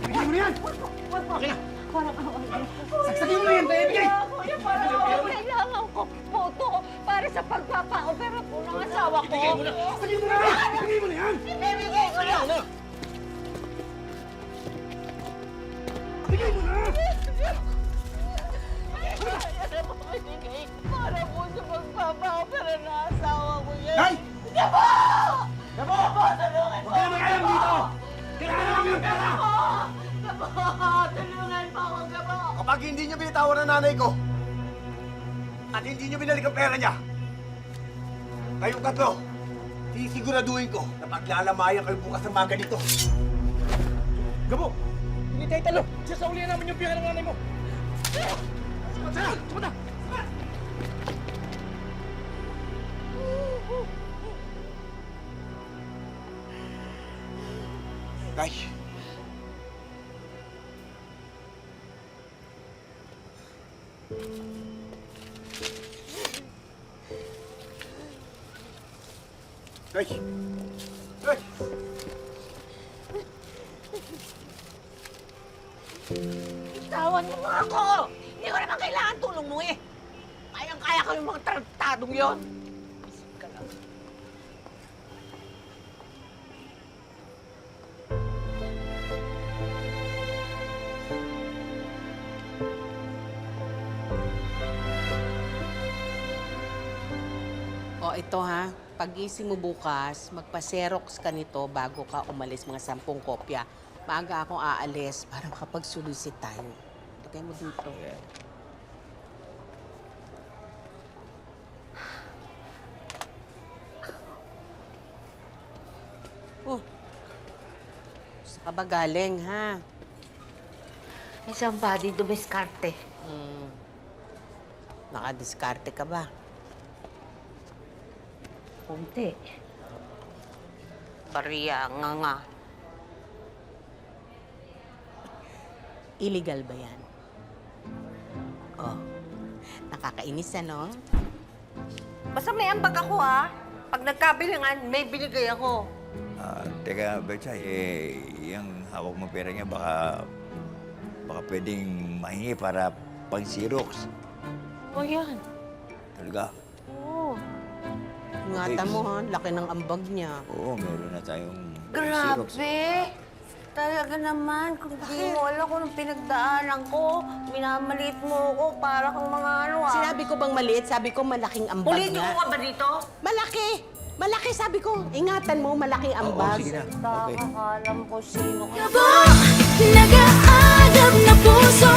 Bigay mo na yan! Wag mo. Okay na. Parang awal. Saksagin mo na yan, tayo bigay! Kuya, parang awal. Kailangan ko po ito para sa pagpapa-opera po ng asawa ko. Bigay mo na! Saksagin mo na! Bigay mo na yan! Ibibigay ko na. Bigay mo na! Alam mo, ibigay para po sa pagpapa-opera ng asawa ko yan. Ay! Gabo! Gabo! Tulungan Huwag ka na mag-alam dito! Kailangan namin yung pera! Gabo! Tulungan mo ako, Gabo! Kapag hindi niyo binitawan ang nanay ko, at hindi niyo binalik ang pera niya, kayong tatlo, sisiguraduhin ko na paglalamayan kayo bukas ng mga ganito. Gabo! Hindi tayo talo! Sasaulihan namin yung pera ng nanay mo! Sana! Sumata! Tay, Tay! Tay! Tawan mo nga ako! Hindi ko naman kailangan tulong mo eh! Kayang-kaya ko yung mga traktadong yon. Isip ka lang. O ito ha, pag-gising mo bukas, magpa-xerox ka nito bago ka umalis, mga 10 kopya. Maaga akong aalis para makapag-solicit tayo. Lagay mo dito. Oh, saan ka ba galing, ha? Isang body dumiskarte. Nakadiskarte ka ba? Kunti. Bariya nga. Illegal ba yan? Oh, nakakainis ano? Basta may ambag ako ha. Pag nagkabilingan, may binigay ako. Teka, Betchay, yung hawak mong pera niya, baka pwedeng mahingi para pang-Xerox. O yan. Talaga? Oo. Ingatan mo ha, laki ng ambag niya. Oo, meron na tayong Xerox. Grabe! Talaga naman, kung di mo alam kung anong pinagdaanan ko, minamaliit mo ako para kang mga ano ah. Sinabi ko bang maliit? Sabi ko malaking ambag Ulitin nga. ko nga ba dito? Malaki! Malaki sabi ko. Ingatan mo, malaking Oo, ambag. sige na. Okay. Nakakalam ko sino ka. Nag-aadab na puso